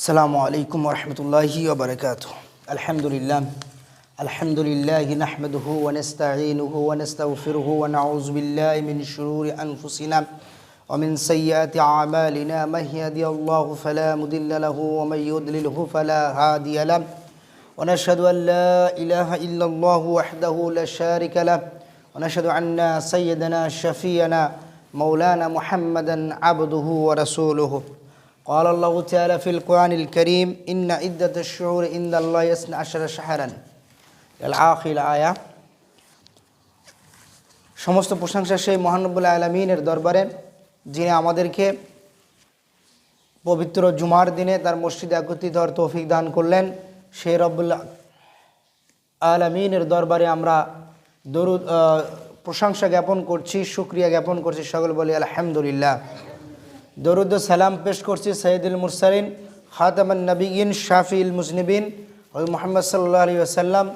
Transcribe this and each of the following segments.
আসসালামু আলাইকুম ওয়া রাহমাতুল্লাহি ওয়া বারাকাতুহু। আলহামদুলিল্লাহি নাহমাদুহু ওয়া নাস্তাঈনুহু ওয়া নাস্তাগফিরুহু ওয়া নাউযু বিল্লাহি মিন শুরুরি আনফুসিনা ওয়া মিন সাইয়্যাতি আ'মালিনা মান ইয়াহদিহিল্লাহু ফালা মুদিল্লা লাহু ওয়া মান ইউদ্লিলহু ফালা হাদিয়া লাহু ওয়া নাশহাদু আন লা ইলাহা ইল্লাল্লাহু ওয়াহদাহু লা শারীকা লাহু ওয়া নাশহাদু আন্না সাইয়্যিদানা শাফিয়ানা মাওলানা মুহাম্মাদান আবদুহু ওয়া রাসূলুহু। قال الله تعالى في القرآن الكريم إن عدة الشهور عند الله 12 شهرا الآخر আয়া। সমস্ত প্রশংসা সেই মহান রব্বুল আলামিনের দরবারে, যিনি আমাদেরকে পবিত্র জুমার দিনে তার মসজিদে একত্রিত হওয়ার তৌফিক দান করলেন। সেই রব্বুল আলামিনের দরবারে আমরা দরুদ প্রশংসা জ্ঞাপন করছি, শুকরিয়া জ্ঞাপন করছি, সকল বলি আলহামদুলিল্লাহ। দরুদ ও সালাম পেশ করছি সৈয়দুল মুরসালিন খাতামান নবিয়্যিন শাফিউল মুজনিবিন হযরত মুহাম্মদ সাল্লাল্লাহু আলাইহি ওয়াসাল্লাম,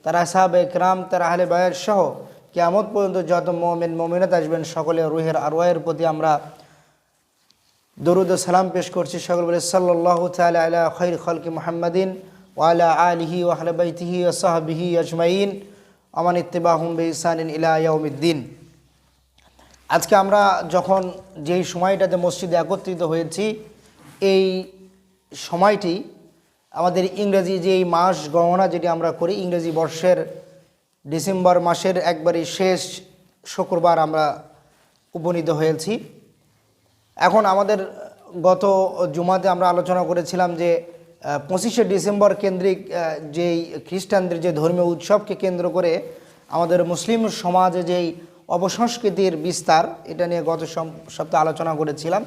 তার আসহাবে একরাম, তার আহলে বায়াত সহ কিয়ামত পর্যন্ত যত মুমিন মুমিনাত আসবেন সকলের রুহের আরওয়াহের প্রতি আমরা দরুদ ও সালাম পেশ করছি। সকল বলে সাল্লাল্লাহু তাআলা আলা খায়রি খালকি মুহাম্মাদিন ওয়া আলা আলিহি ওয়া আহলি বাইতিহি ওয়া সাহবিহি আজমাইন ওয়া মান ইত্তাবাহুম বিইহসানিন ইলা ইয়াউমিদ্দিন। আজকে আমরা যখন যেই সময়টাতে মসজিদে একত্রিত হয়েছি, এই সময়টি আমাদের ইংরেজি যে এই মাস গণনা যেটি আমরা করি, ইংরেজি বর্ষের ডিসেম্বর মাসের একবারে শেষ শুক্রবার আমরা উপনীত হয়েছি। এখন আমাদের গত জুমাতে আমরা আলোচনা করেছিলাম যে 25শে ডিসেম্বর কেন্দ্রিক যেই খ্রিস্টানদের যে ধর্মীয় উৎসবকে কেন্দ্র করে আমাদের মুসলিম সমাজে যেই অপসংস্কৃতির বিস্তার, এটা নিয়ে গত সপ্তাহে আলোচনা করেছিলাম।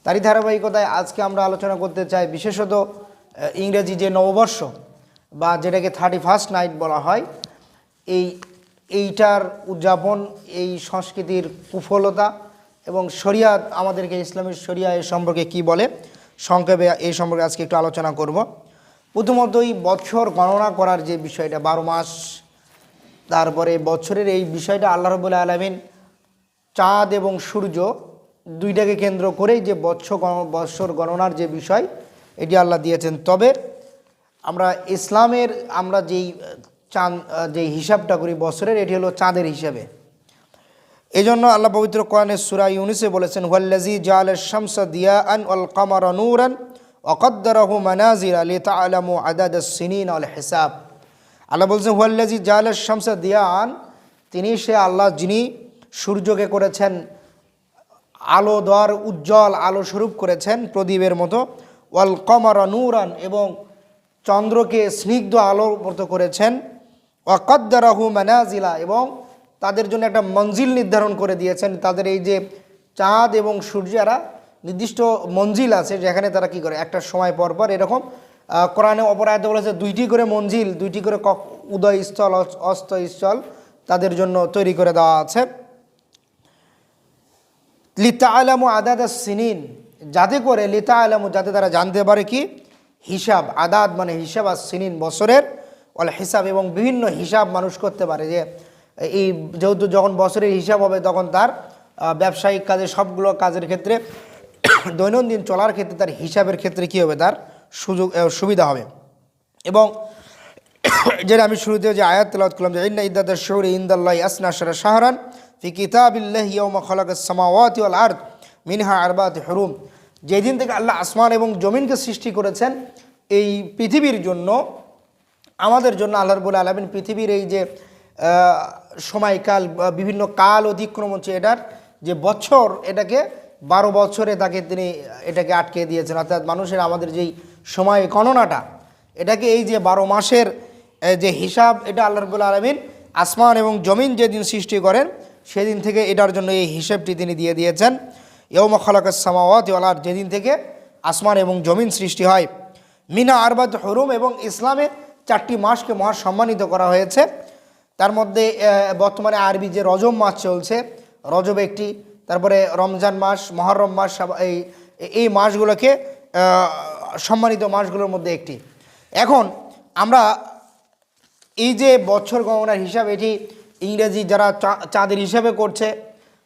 তারই ধারাবাহিকতায় আজকে আমরা আলোচনা করতে চাই বিশেষত ইংরেজি যে নববর্ষ বা যেটাকে 31st নাইট বলা হয়, এইটার উদযাপন, এই সংস্কৃতির কুফলতা এবং শরিয়াত আমাদেরকে, ইসলামের শরিয়া এ সম্পর্কে কি বলে, সংক্ষেপে এই সম্পর্কে আজকে একটু আলোচনা করব। প্রথমত এই বছর গণনা করার যে বিষয়টা, 12 মাস, তারপরে বছরের এই বিষয়টা আল্লাহ রাব্বুল আলামিন চাঁদ এবং সূর্য দুইটাকে কেন্দ্র করেই যে বৎসর গণনার যে বিষয়, এটি আল্লাহ দিয়েছেন। তবে আমরা ইসলামের আমরা যেই হিসাবটা করি বছরের, এটি হলো চাঁদের হিসাবে। এই জন্য আল্লাহ পবিত্র কোরআনে সূরা ইউনূসে বলেছেন, হুয়াল্লাযী জাআলাশ শামসা দিয়াআন ওয়াল কামারা নূরান ওয়া কদ্দারাহু মানাজিলা লিতা'লামু আদাদাস সিনিন ওয়াল হিসাব। আল্লাহ বলছেন হুয়াল্লাযী জাআলাশ শামসা দিয়াআন, তিনি সে আল্লাহ যিনি সূর্যকে করেছেন আলো দেওয়ার, উজ্জ্বল আলো স্বরূপ করেছেন প্রদীপের মতো, ওয়াল কমারা নূরান, এবং চন্দ্রকে স্নিগ্ধ আলোর মতো করেছেন, ওয়া কদ্দারাহু মানাজিলা, এবং তাদের জন্য একটা মঞ্জিল নির্ধারণ করে দিয়েছেন। তাদের এই যে চাঁদ এবং সূর্যেরা নির্দিষ্ট মঞ্জিল আছে, যেখানে তারা কি করে একটা সময় পর পর এরকম, কোরআনে অপর আয়াতে বলেছে 2টি করে মঞ্জিল, 2টি করে উদয়স্থল অস্তস্থল তাদের জন্য তৈরি করে দেওয়া আছে। লিতা'লামু আদাদাস সিনিন, যাতে করে লিতা'লামু, যাতে তারা জানতে পারে কি হিসাব, আদাদ মানে হিসাব, আর সিনিন বছরের, ওয়াল হিসাব, এবং বিভিন্ন হিসাব মানুষ করতে পারে। যে এই যেহেতু যখন বছরের হিসাব হবে, তখন তার ব্যবসায়িক কাজে, সবগুলো কাজের ক্ষেত্রে, দৈনন্দিন চলার ক্ষেত্রে তার হিসাবের ক্ষেত্রে কী হবে, তার সুবিধা হবে। এবং যেটা আমি শুরুতে যে আয়াত তেলাওয়াত করলাম, যে ইন্না ইদ্দাতাশ শুহুরি ইনদাল্লাহি 12 শাহরান ফি কিতাবিল্লাহি ইয়াওমা খালাকাস সামাওয়াতি ওয়াল আরদ মিনহা আরবাতু হুরুম, যেদিন থেকে আল্লাহ আসমান এবং জমিনকে সৃষ্টি করেছেন এই পৃথিবীর জন্য, আমাদের জন্য আল্লাহ রাব্বুল আলামিন পৃথিবীর এই যে সময়কাল, বিভিন্ন কাল অতিক্রম হচ্ছে, এটার যে বছর, এটাকে 12 বছরে তিনি এটাকে আটকে দিয়েছেন। অর্থাৎ মানুষের আমাদের যেই সময় গণনাটা, এটাকে এই যে 12 মাসের যে হিসাব, এটা আল্লাহ রাব্বুল আলামিন আসমান এবং জমিন যেদিন সৃষ্টি করেন সেদিন থেকে এটার জন্য এই হিসাবটি তিনি দিয়ে দিয়েছেন। ইয়াওমা খালাকাস সামাওয়াতি ওয়াল আরদ, যেদিন থেকে আসমান এবং জমিন সৃষ্টি হয়, মিনহা আরবাতু হুরুম, এবং ইসলামে 4টি মাসকে মহা সম্মানিত করা হয়েছে। তার মধ্যে বর্তমানে আরবি যে রজব মাস চলছে, রজব একটি, তারপরে রমজান মাস, মুহররম মাস, এই মাসগুলোকে সম্মানিত মাসগুলোর মধ্যে একটি। এখন আমরা এই যে বছর গণনার হিসাব, এটি ইংরেজি যারা চাঁদের হিসাবে করছে,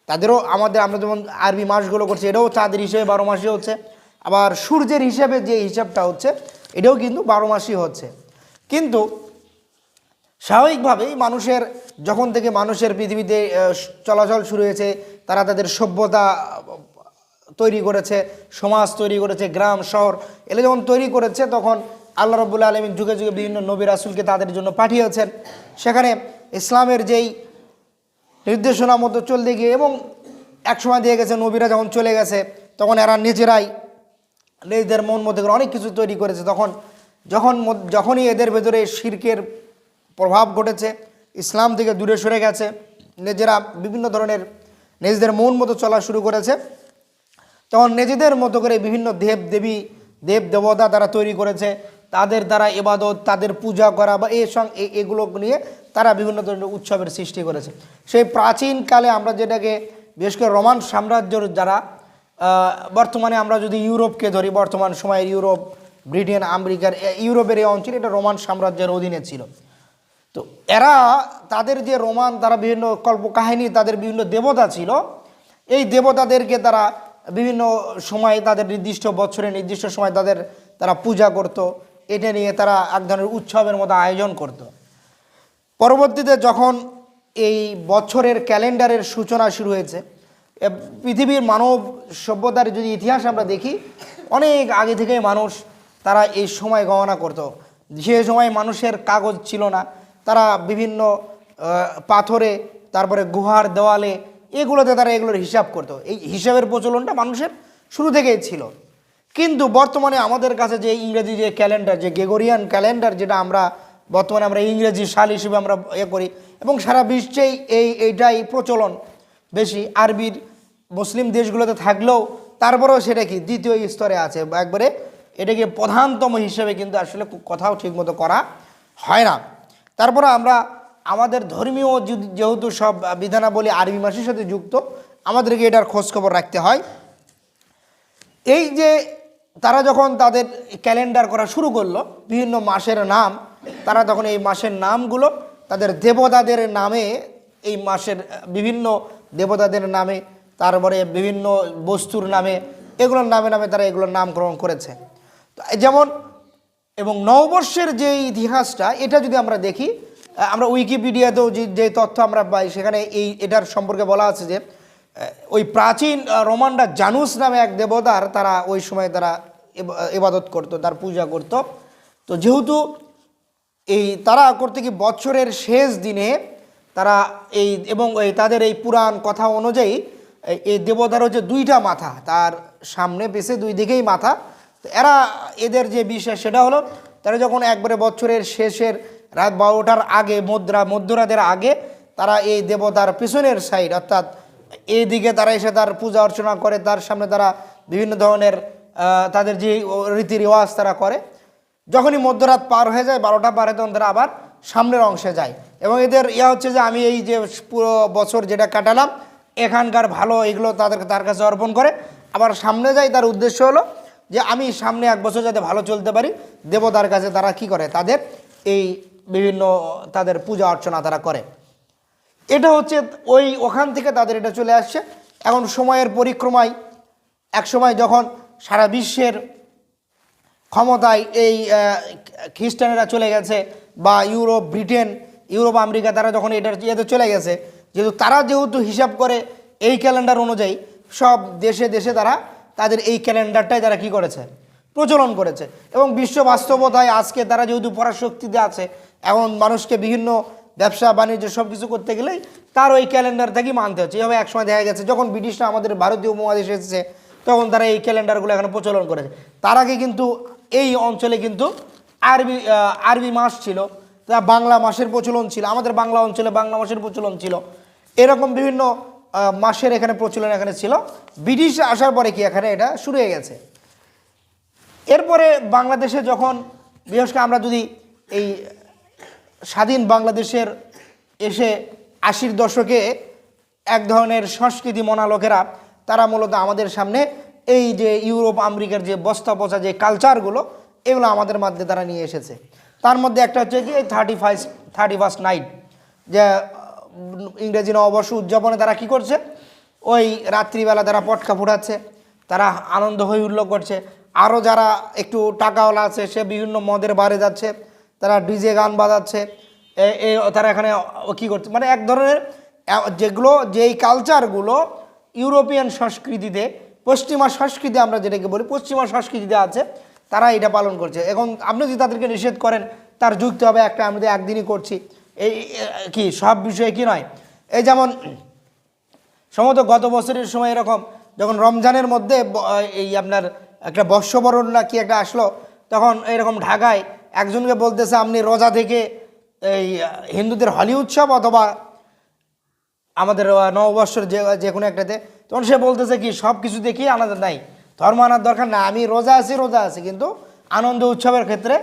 তাদেরও আমরা যেমন আরবি মাসগুলো করছি, এটাও চাঁদের হিসেবে 12 মাসই হচ্ছে। আবার সূর্যের হিসাবে যে হিসাবটা হচ্ছে এটাও কিন্তু 12 মাসই হচ্ছে। কিন্তু স্বাভাবিকভাবেই মানুষের যখন থেকে মানুষের পৃথিবীতে চলাচল শুরু হয়েছে, তারা তাদের সভ্যতা তৈরি করেছে, সমাজ তৈরি করেছে, গ্রাম শহর এগুলো যখন তৈরি করেছে, তখন আল্লাহ রাব্বুল আলামিন যুগে যুগে বিভিন্ন নবী রাসূলকে তাদের জন্য পাঠিয়েছেন। সেখানে ইসলামের যেই নির্দেশনা মতো চলতে গিয়ে, এবং একসময় দিয়ে গেছে নবীরা যখন চলে গেছে তখন এরা নিজেরাই নিজেদের মন মধ্যে করে অনেক কিছু তৈরি করেছে। যখনই এদের ভেতরে শিরকের প্রভাব ঘটেছে, ইসলাম থেকে দূরে সরে গেছে, নিজেরা বিভিন্ন ধরনের নিজেদের মন মতো চলা শুরু করেছে, তখন নিজেদের মতো করে বিভিন্ন দেব দেবী দেব দেবতা তারা তৈরি করেছে, তাদের দ্বারা ইবাদত, তাদের পূজা করা বা এগুলো নিয়ে তারা বিভিন্ন ধরনের উৎসবের সৃষ্টি করেছে। সেই প্রাচীনকালে আমরা যেটাকে বিশেষ করে রোমান সাম্রাজ্যর যারা, বর্তমানে আমরা যদি ইউরোপকে ধরি, বর্তমান সময়ের ইউরোপ, ব্রিটেন, আমেরিকার ইউরোপের এই অঞ্চল এটা রোমান সাম্রাজ্যের অধীনে ছিল। তো এরা তাদের যে রোমান, তারা বিভিন্ন কল্পকাহিনী, তাদের বিভিন্ন দেবতা ছিল, এই দেবতাদেরকে তারা বিভিন্ন সময় তাদের নির্দিষ্ট বছরে নির্দিষ্ট সময় তারা পূজা করত। এটা নিয়ে তারা এক ধরনের উৎসবের মতো আয়োজন করত। পরবর্তীতে যখন এই বছরের ক্যালেন্ডারের সূচনা শুরু হয়েছে, পৃথিবীর মানব সভ্যতার যদি ইতিহাস আমরা দেখি, অনেক আগে থেকেই মানুষ তারা এই সময় গণনা করত। যে সময় মানুষের কাগজ ছিল না, তারা বিভিন্ন পাথরে, তারপরে গুহার দেওয়ালে, এগুলোতে তারা এগুলোর হিসাব করত। এই হিসাবের প্রচলনটা মানুষের শুরু থেকেই ছিল। কিন্তু বর্তমানে আমাদের কাছে যে ইংরেজি যে ক্যালেন্ডার, যে গ্রেগরিয়ান ক্যালেন্ডার, যেটা বর্তমানে আমরা ইংরেজি সাল হিসেবে আমরা করি, এবং সারা বিশ্বেই এইটাই প্রচলন বেশি। আরবির মুসলিম দেশগুলোতে থাকলেও তারপরেও সেটা কি দ্বিতীয় স্তরে আছে, একবারে এটাকে প্রধানতম হিসেবে কিন্তু আসলে কথাও ঠিকমতো করা হয় না। তারপরে আমরা আমাদের ধর্মীয় যেহেতু সব বিধানাবলী আরবি মাসের সাথে যুক্ত, আমাদেরকে এটার খোঁজখবর রাখতে হয়। এই যে তারা যখন তাদের ক্যালেন্ডার করা শুরু করলো, বিভিন্ন মাসের নাম, তারা তখন এই মাসের নামগুলো তাদের দেবতাদের নামে, এই মাসের বিভিন্ন দেবতাদের নামে, তারপরে বিভিন্ন বস্তুর নামে, এগুলোর নামে নামে তারা এগুলোর নামকরণ করেছে। যেমন, এবং নববর্ষের যে ইতিহাসটা, এটা যদি আমরা দেখি, আমরা উইকিপিডিয়াতেও যে তথ্য আমরা পাই, সেখানে এটার সম্পর্কে বলা আছে যে ওই প্রাচীন রোমানরা জানুস নামে এক দেবতার তারা ওই সময় তারা ইবাদত করত, তার পূজা করত। তো যেহেতু তারা করতে কি বছরের শেষ দিনে তারা তাদের এই পুরাণ কথা অনুযায়ী এই দেবতার হচ্ছে 2টা মাথা, তার সামনে পেছে 2 দিকেই মাথা। তো এদের যে বিশ্বাস সেটা হলো, তারা যখন একবারে বছরের শেষের রাত 12টার আগে, মধ্যরাতের আগে, তারা এই দেবতার পিছনের সাইড, অর্থাৎ এই দিকে তারা এসে তার পূজা অর্চনা করে, তার সামনে তারা বিভিন্ন ধরনের তাদের যে রীতি রেওয়াজ তারা করে। যখনই মধ্যরাত পার হয়ে যায়, 12টা পার হয়, তখন তারা আবার সামনের অংশে যায়, এবং এদের হচ্ছে যে আমি এই যে পুরো বছর যেটা কাটালাম এখানকার ভালো এগুলো তার কাছে অর্পণ করে আবার সামনে যায়। তার উদ্দেশ্য হলো যে আমি সামনে 1 বছর যাতে ভালো চলতে পারি, দেবতার কাছে তারা কি করে, তাদের এই বিভিন্ন তাদের পূজা অর্চনা তারা করে। এটা হচ্ছে ওখান থেকে তাদের এটা চলে আসছে। এখন সময়ের পরিক্রমায় এক সময় যখন সারা বিশ্বের ক্ষমতায় এই খ্রিস্টানেরা চলে গেছে, বা ইউরোপ, ব্রিটেন, ইউরোপ, আমেরিকা, তারা যখন এতে চলে গেছে, যেহেতু হিসাব করে এই ক্যালেন্ডার অনুযায়ী, সব দেশে দেশে তারা তাদের এই ক্যালেন্ডারটাই তারা কি করেছে, প্রচলন করেছে। এবং বিশ্ব বাস্তবতায় আজকে তারা যেহেতু পরাশক্তিতে আছে, এখন মানুষকে বিভিন্ন ব্যবসা বাণিজ্য সব কিছু করতে গেলেই তার ওই ক্যালেন্ডার থেকেই মানতে হচ্ছে। এভাবে একসময় দেখা গেছে যখন ব্রিটিশরা আমাদের ভারতীয় উপমহাদেশে এসেছে, তখন তারা এই ক্যালেন্ডারগুলো এখানে প্রচলন করেছে। তার আগে কিন্তু এই অঞ্চলে কিন্তু আরবি মাস ছিল, তা বাংলা মাসের প্রচলন ছিল, আমাদের বাংলা অঞ্চলে বাংলা মাসের প্রচলন ছিল, এরকম বিভিন্ন মাসের এখানে প্রচলন এখানে ছিল। ব্রিটিশ আসার পরে কি এখানে এটা শুরু হয়ে গেছে। এরপরে বাংলাদেশে যখন, বিশেষ করে আমরা যদি এই স্বাধীন বাংলাদেশের এসে 80-র দশকে এক ধরনের সংস্কৃতি মনা লোকেরা, তারা মূলত আমাদের সামনে এই যে ইউরোপ, আমেরিকার যে বস্তা পচা যে কালচারগুলো, এগুলো আমাদের মধ্যে তারা নিয়ে এসেছে। তার মধ্যে একটা হচ্ছে কি 31st নাইট, যে ইংরেজি নববর্ষ উদযাপনে তারা কি করছে, ওই রাত্রিবেলা তারা পটকা ফুটাচ্ছে, তারা আনন্দ হই হুল্লোড় করছে। আরও যারা একটু টাকাওয়ালা আছে সে বিভিন্ন মদের বারে যাচ্ছে, তারা ডিজে গান বাজাচ্ছে, তারা এখানে কী করছে, মানে এক ধরনের যেগুলো যেই কালচারগুলো ইউরোপিয়ান সংস্কৃতিতে, পশ্চিমা সংস্কৃতি আমরা যেটাকে বলি পশ্চিমা সংস্কৃতিতে আছে, তারা এটা পালন করছে। এখন আপনি যদি তাদেরকে নিষেধ করেন তার যুক্তি হবে একটা আমি তো একদিনই করছি, এই কি সব বিষয়ে কি নয়। এই যেমন সম্ভবত গত বছরের সময় এরকম যখন রমজানের মধ্যে এই আপনার একটা বর্ষবরণ না কি একটা আসলো, তখন এরকম ঢাকায় একজনকে বলতেছে আপনি রোজা থেকে এই হিন্দুদের হোলি উৎসব অথবা আমাদের নববর্ষের যে কোনো একটাতে, তখন সে বলতেছে কি সব কিছু দেখি আলাদা নাই, ধর্ম আনার দরকার না, আমি রোজা আছি কিন্তু আনন্দ উৎসবের ক্ষেত্রে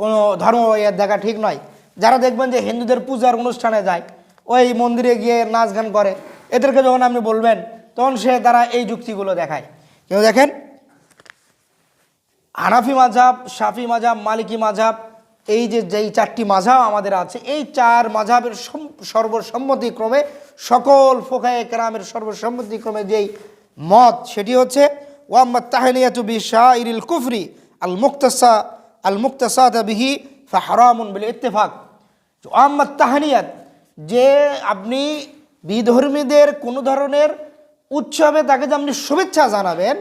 কোনো ধর্ম দেখা ঠিক নয়। যারা দেখবেন যে হিন্দুদের পূজার অনুষ্ঠানে যায়, ওই মন্দিরে গিয়ে নাচ গান করে, এদেরকে যখন আপনি বলবেন তখন তারা এই যুক্তিগুলো দেখায়। কিন্তু দেখেন হানাফি মাযহাব, শাফি মাযহাব, মালিকি মাযহাব, এই যেই চারটি মাযহাব আমাদের আছে, এই চার মাযহাবের সর্বসম্মতিক্রমে সকল ফুকায়ে কেরামের সর্বসম্মতিক্রমে যেই মত সেটি হচ্ছে ওয়াম্মাত তাহলিয়াতু বিশাইরিল কুফরি আল মুক্তাসাত বিহি ফাহারামুন বিল ইত্তেফাক। ওয়াম্মাত তাহনিয়াত, যে আপনি বিধর্মীদের কোনো ধরনের উৎসবে তাকে যে আপনি শুভেচ্ছা জানাবেন,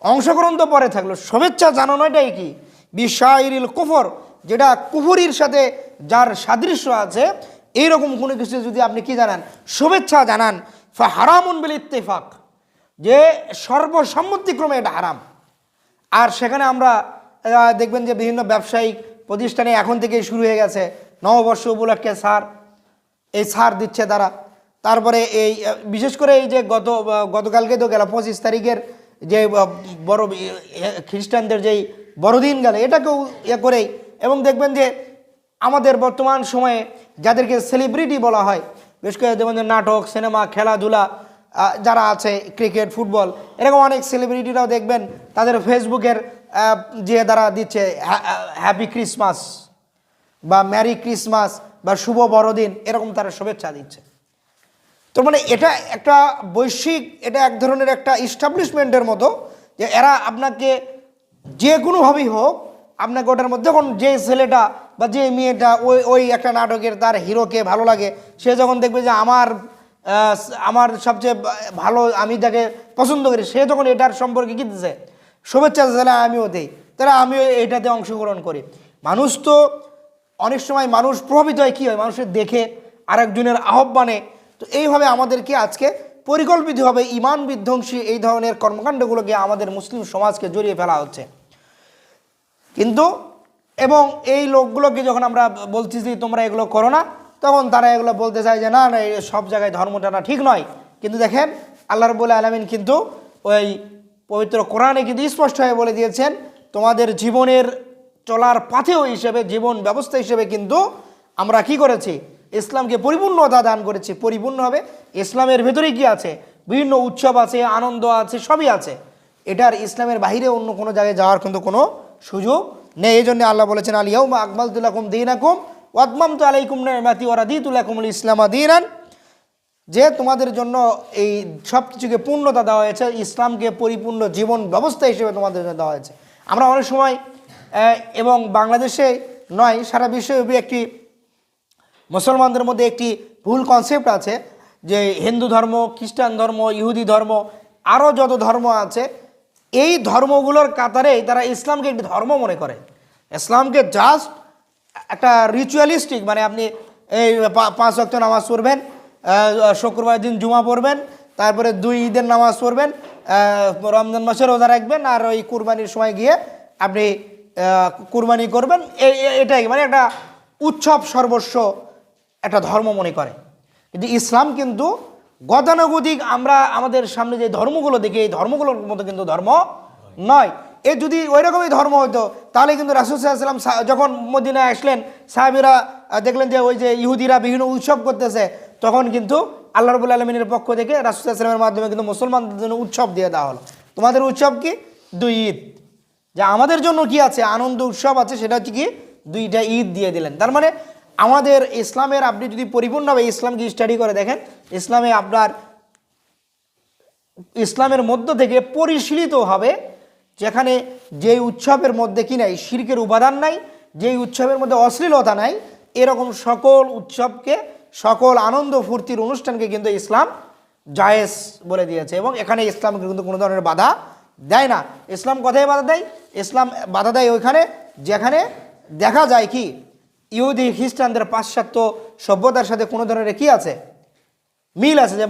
অংশগ্রহণ তো পরে থাকলো, শুভেচ্ছা জানানোটাই কি বিশাইরিল কুফর, যেটা কুফরির সাথে যার সাদৃশ্য আছে, এইরকম কোনো কিছু যদি আপনি কি জানান, শুভেচ্ছা জানান, ফাহারামুন বিল ইত্তেফাক, যে সর্বসম্মতিক্রমে এটা হারাম। আর সেখানে আমরা দেখবেন যে বিভিন্ন ব্যবসায়িক প্রতিষ্ঠানে এখন থেকেই শুরু হয়ে গেছে নববর্ষ উপলক্ষে এই ছাড় দিচ্ছে তারা। তারপরে এই বিশেষ করে এই যে গতকালকে তো গেল 25 তারিখের যে বড় খ্রিস্টানদের যেই বড়দিন গেল, এটাকেও করেই। এবং দেখবেন যে আমাদের বর্তমান সময়ে যাদেরকে সেলিব্রিটি বলা হয়, বিশেষ করে যেমন নাটক, সিনেমা, খেলাধুলা যারা আছে, ক্রিকেট, ফুটবল, এরকম অনেক সেলিব্রিটিরাও দেখবেন তাদের ফেসবুকের যে দ্বারা দিচ্ছে হ্যাপি ক্রিসমাস বা ম্যারি ক্রিসমাস বা শুভ বড়দিন, এরকম তারা শুভেচ্ছা দিচ্ছে। তো মানে এটা একটা বৈশ্বিক, এটা এক ধরনের একটা ইস্টাবলিশমেন্টের মতো, যে এরা আপনাকে যে কোনোভাবেই হোক আপনাকে ওটার মধ্যে, যখন যে ছেলেটা বা যে মেয়েটা ওই একটা নাটকের তার হিরোকে ভালো লাগে, সে যখন দেখবে যে আমার সবচেয়ে ভালো, আমি যাকে পছন্দ করি, সে যখন এটার সম্পর্কে কী দিচ্ছে শুভেচ্ছা, তাহলে আমিও দিই, তাহলে আমিও এটাতে অংশগ্রহণ করি। মানুষ তো অনেক সময় মানুষ প্রভাবিত হয়, কী হয়, মানুষের দেখে আরেকজনের আহ্বানে। তো এইভাবে আমাদেরকে আজকে পরিকল্পিতভাবে ঈমান বিধ্বংসী এই ধরনের কর্মকাণ্ডগুলোকে আমাদের মুসলিম সমাজকে জড়িয়ে ফেলা হচ্ছে। কিন্তু এবং এই লোকগুলোকে যখন আমরা বলছি যে তোমরা এগুলো করো না, তখন তারা এগুলো বলতে চায় যে না না, সব জায়গায় ধর্মটা না ঠিক নয়। কিন্তু দেখেন আল্লাহ রাব্বুল আলামিন কিন্তু ওই পবিত্র কোরআনে কিন্তু স্পষ্ট হয়ে বলে দিয়েছেন, তোমাদের জীবনের চলার পাথেও হিসেবে, জীবন ব্যবস্থা হিসেবে কিন্তু আমরা কি করেছি, ইসলামকে পরিপূর্ণতা দান করেছি। পরিপূর্ণ হবে ইসলামের ভেতরে কি আছে, বিভিন্ন উৎসব আছে, আনন্দ আছে, সবই আছে। এটার ইসলামের বাইরে অন্য কোনো জায়গায় যাওয়ার কিন্তু কোনো সুযোগ নেই। এই জন্য আল্লাহ বলেছেন আল ইয়াউমা আকমালতু লাকুম দীনাকুম ওয়া আতমামতু আলাইকুম নি'মাতি ওয়া রাদিতু লাকুমুল ইসলামা দীনান, যে তোমাদের জন্য এই সব কিছুকে পূর্ণতা দেওয়া হয়েছে, ইসলামকে পরিপূর্ণ জীবন ব্যবস্থা হিসেবে তোমাদের জন্য দেওয়া হয়েছে। আমরা অনেক সময় এবং বাংলাদেশে নয়, সারা বিশ্বব্যাপী একটি মুসলমানদের মধ্যে একটি ভুল কনসেপ্ট আছে যে হিন্দু ধর্ম, খ্রিস্টান ধর্ম, ইহুদি ধর্ম, আরও যত ধর্ম আছে, এই ধর্মগুলোর কাতারে তারা ইসলামকে একটি ধর্ম মনে করে। ইসলামকে জাস্ট একটা রিচুয়ালিস্টিক, মানে আপনি এই 5 ওয়াক্ত নামাজ পড়বেন, শুক্রবার দিন জুমা পড়বেন, তারপরে 2 ঈদের নামাজ পড়বেন, রমজান মাসে রোজা রাখবেন, আর ওই কুরবানির সময় গিয়ে আপনি কুরবানি করবেন, এটাই মানে একটা উৎসব সর্বস্ব একটা ধর্ম মনে করে। কিন্তু ইসলাম কিন্তু গতানুগতিক আমরা আমাদের সামনে যে ধর্মগুলো দেখি, এই ধর্মগুলোর মতো কিন্তু ধর্ম নয়। এ যদি ওই রকমই ধর্ম হতো তাহলে কিন্তু রাসূল সাল্লাল্লাহু আলাইহি ওয়াসাল্লাম যখন মদিনায় আসলেন, সাহাবীরা দেখলেন যে ওই যে ইহুদিরা বিভিন্ন উৎসব করতেছে, তখন কিন্তু আল্লাহ রাব্বুল আলামিনের পক্ষ থেকে রাসূল সাল্লাল্লাহু আলাইহি ওয়াসাল্লামের মাধ্যমে কিন্তু মুসলমানদের জন্য উৎসব দিয়ে দেওয়া হলো। তোমাদের উৎসব কি? 2 ঈদ। যে আমাদের জন্য কি আছে, আনন্দ উৎসব আছে, সেটা হচ্ছে কি 2টা ঈদ দিয়ে দিলেন। তার মানে আমাদের ইসলামের, আপনি যদি পরিপূর্ণভাবে ইসলামকে স্টাডি করে দেখেন, ইসলামে আপনার ইসলামের মধ্য থেকে পরিশীলিত হবে, যেখানে যেই উৎসবের মধ্যে কি নাই, শিরকের উপাদান নাই, যেই উৎসবের মধ্যে অশ্লীলতা নাই, এরকম সকল উৎসবকে, সকল আনন্দ ফুর্তির অনুষ্ঠানকে কিন্তু ইসলাম জায়েজ বলে দিয়েছে। এবং এখানে ইসলামকে কিন্তু কোনো ধরনের বাধা দেয় না। ইসলাম কোথায় বাধা দেয়? ইসলাম বাধা দেয় ওইখানে যেখানে দেখা যায় কি ইহুদি খ্রিস্টানদের পাশ্চাত্য সভ্যতার সাথে কোনো ধরনের কি আছে, মিল আছে। যে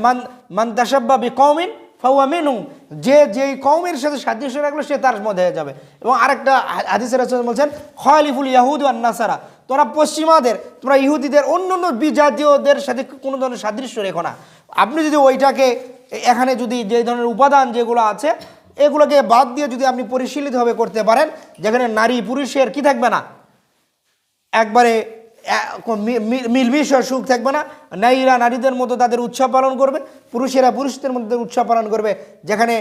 মান তাশাব্বা বিকওমিন ফাহুয়া মিনহুম, যে যেই কওমের সাথে সাদৃশ্য রাখলো সে তার মধ্যে হয়ে যাবে। এবং আরেকটা হাদিসে রাসূল বলছেন খালিফুল ইয়াহুদ ওয়ান নাসারা, তোমরা পশ্চিমাদের, তোমরা ইহুদিদের অন্যান্য বিজাতীয়দের সাথে কোনো ধরনের সাদৃশ্য রেখো না। আপনি যদি ওইটাকে এখানে যদি যে ধরনের উপাদান যেগুলো আছে এগুলোকে বাদ দিয়ে যদি আপনি পরিশীলিতভাবে করতে পারেন, যেখানে নারী পুরুষের কি থাকবে না, একবারে মিলমিশ সুখ থাকবে না, নারীরা নারীদের মতো তাদের উৎসব পালন করবে, পুরুষেরা পুরুষদের মধ্যে উৎসব পালন করবে, যেখানে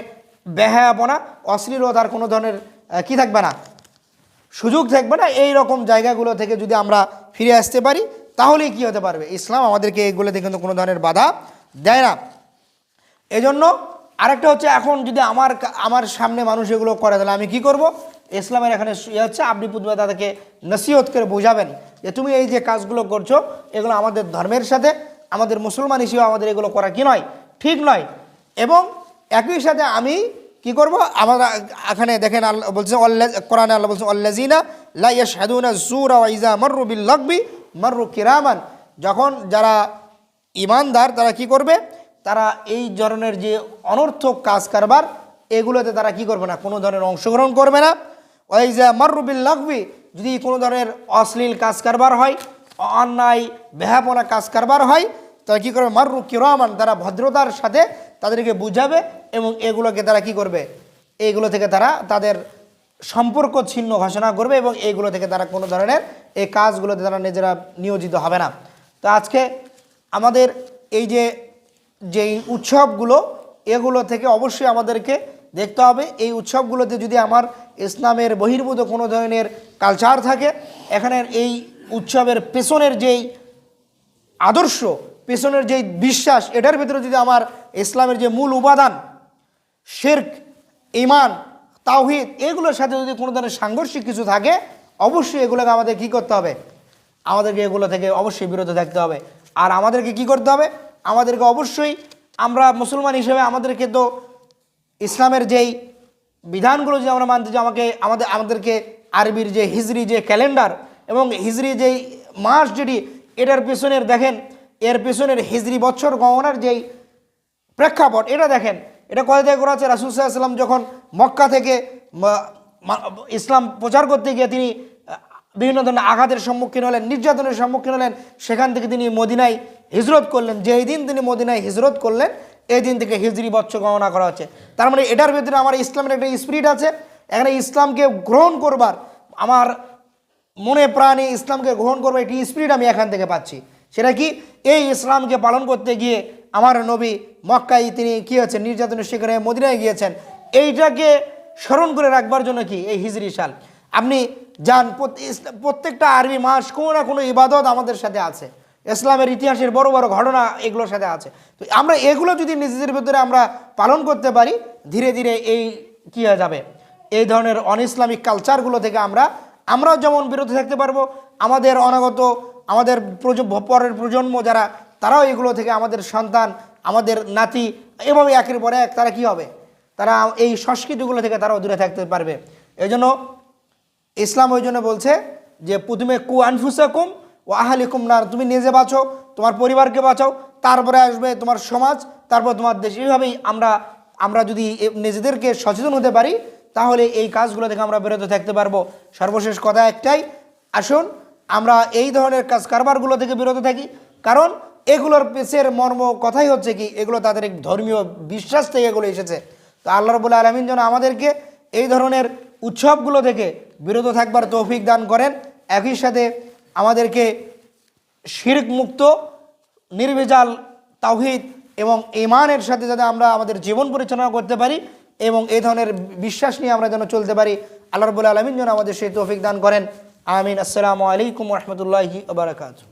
বেহায়াপনা অশ্লীলতার কোনো ধরনের কি থাকবে না, সুযোগ থাকবে না। এই রকম জায়গাগুলো থেকে যদি আমরা ফিরে আসতে পারি তাহলেই কি হতে পারবে, ইসলাম আমাদেরকে এগুলোতে কিন্তু কোনো ধরনের বাধা দেয় না। এজন্য আরেকটা হচ্ছে, এখন যদি আমার সামনে মানুষ এগুলো করে তাহলে আমি কি করব? ইসলামের এখানে হচ্ছে আপনি প্রথমে তাদেরকে নসিহত করে বোঝাবেন যে তুমি এই যে কাজগুলো করছো এগুলো আমাদের ধর্মের সাথে, আমাদের মুসলমান হিসেবে আমাদের এগুলো করা কি নয়, ঠিক নয়। এবং একই সাথে আমি কি করব, আমরা এখানে দেখেন আল্লাহ বলছেন, কোরআনে আল্লাহ বলছেন আল্লাযিনা লা ইয়াশহাদুনা যুরা ওয়া ইযা মাররু বিল লাগবি মাররু কিরামান, যখন যারা ঈমানদার তারা কি করবে, তারা এই ধরনের যে অনর্থক কাজ কারবার এগুলোতে তারা কি করবে না, কোনো ধরনের অংশগ্রহণ করবে না। ওয়া ইযা মাররু বিল লাগবি, যদি কোনো ধরনের অশ্লীল কাজ কারবার হয়, অন্যায় বেহাপনা কাজ কারবার হয়, তারা কী করবে, মাররু কিরামান, তারা ভদ্রতার সাথে তাদেরকে বুঝাবে এবং এগুলোকে তারা কি করবে, এইগুলো থেকে তারা তাদের সম্পর্ক ছিন্ন ঘোষণা করবে এবং এইগুলো থেকে তারা কোনো ধরনের এই কাজগুলোতে তারা নিজেরা নিয়োজিত হবে না। তো আজকে আমাদের এই যেই উৎসবগুলো এগুলো থেকে অবশ্যই আমাদেরকে দেখতে হবে, এই উৎসবগুলোতে যদি আমার ইসলামের বহির্ভূত কোনো ধরনের কালচার থাকে, এখানের এই উৎসবের পেছনের যেই আদর্শ, পেছনের যেই বিশ্বাস, এটার ভিতরে যদি আমার ইসলামের যে মূল উপাদান শিরক, ঈমান, তাওহীদ, এগুলোর সাথে যদি কোনো ধরনের সাংঘর্ষিক কিছু থাকে, অবশ্যই এগুলোকে আমাদের কি করতে হবে, আমাদেরকে এগুলো থেকে অবশ্যই বিরত থাকতে হবে। আর আমাদেরকে কি করতে হবে, আমাদেরকে অবশ্যই, আমরা মুসলমান হিসেবে আমাদেরকে তো ইসলামের যেই বিধানগুলো যে আমরা মানতে, যে আমাদেরকে আরবির যে হিজরি যে ক্যালেন্ডার এবং হিজরি যেই মাস যেটি, এটার পেছনের দেখেন, এর পেছনের হিজরি বছর গণনার যেই প্রেক্ষাপট এটা দেখেন, এটা কোথা থেকে করা আছে? রাসূল সাল্লাল্লাহু আলাইহি ওয়াসাল্লাম যখন মক্কা থেকে ইসলাম প্রচার করতে গিয়ে তিনি বিভিন্ন ধরনের আঘাতের সম্মুখীন হলেন, নির্যাতনের সম্মুখীন হলেন, সেখান থেকে তিনি মদিনায় হিজরত করলেন। যেই দিন তিনি মদিনায় হিজরত করলেন এই দিন থেকে হিজরি বছর গণনা করা হচ্ছে। তার মানে এটার ভিতরে আমার ইসলামের একটা স্পিরিট আছে, এখানে ইসলামকে গ্রহণ করবার, আমার মনে প্রাণে ইসলামকে গ্রহণ করবার একটি স্পিরিট আমি এখান থেকে পাচ্ছি। সেটা কি, এই ইসলামকে পালন করতে গিয়ে আমার নবী মক্কায় তিনি কী হচ্ছেন, নির্যাতনের শিকার হয়ে মদিনায় গিয়েছেন, এইটাকে স্মরণ করে রাখবার জন্য কি এই হিজরি সাল। আপনি যান, প্রত্যেকটা আরবি মাস কোনো না কোনো ইবাদত আমাদের সাথে আছে, ইসলামের ইতিহাসের বড় বড় ঘটনা এগুলোর সাথে আছে। তো আমরা এগুলো যদি নিজেদের ভিতরে আমরা পালন করতে পারি, ধীরে ধীরে এই কী হয়ে যাবে, এই ধরনের অন ইসলামিক কালচারগুলো থেকে আমরাও যেমন বিরত থাকতে পারবো, আমাদের অনাগত, আমাদের পরের প্রজন্ম যারা, তারাও এগুলো থেকে, আমাদের সন্তান, আমাদের নাতি, এভাবে একের পরে এক তারা কি হবে, তারা এই সংস্কৃতিগুলো থেকে তারাও দূরে থাকতে পারবে। এই জন্য ইসলাম ওই জন্য বলছে যে প্রথমে কু আনফুসাকুম ও আহলিকুম নার, তুমি নিজে বাঁচো, তোমার পরিবারকে বাঁচাও, তারপরে আসবে তোমার সমাজ, তারপর তোমার দেশ। এইভাবেই আমরা যদি নিজেদেরকে সচেতন হতে পারি তাহলে এই কাজগুলো থেকে আমরা বিরত থাকতে পারবো। সর্বশেষ কথা একটাই, আসুন আমরা এই ধরনের কাজ কারবারগুলো থেকে বিরত থাকি, কারণ এগুলোর পেছের মর্ম কথাই হচ্ছে কি, এগুলো তাদের এক ধর্মীয় বিশ্বাস থেকে এগুলো এসেছে। তো আল্লাহ রাব্বুল আলামিন যেন আমাদেরকে এই ধরনের উৎসবগুলো থেকে বিরত থাকবার তৌফিক দান করেন, একই সাথে আমাদেরকে শিরক মুক্ত, নির্ভেজাল তাওহীদ এবং ঈমানের সাথে যাতে আমরা আমাদের জীবন পরিচালনা করতে পারি এবং এই ধরনের বিশ্বাস নিয়ে আমরা যেন চলতে পারি, আল্লাহ রাব্বুল আলামিন যেন আমাদের সেই তৌফিক দান করেন। আমিন। আসসালামু আলাইকুম ওয়া রাহমাতুল্লাহি ওয়া বারাকাতুহু।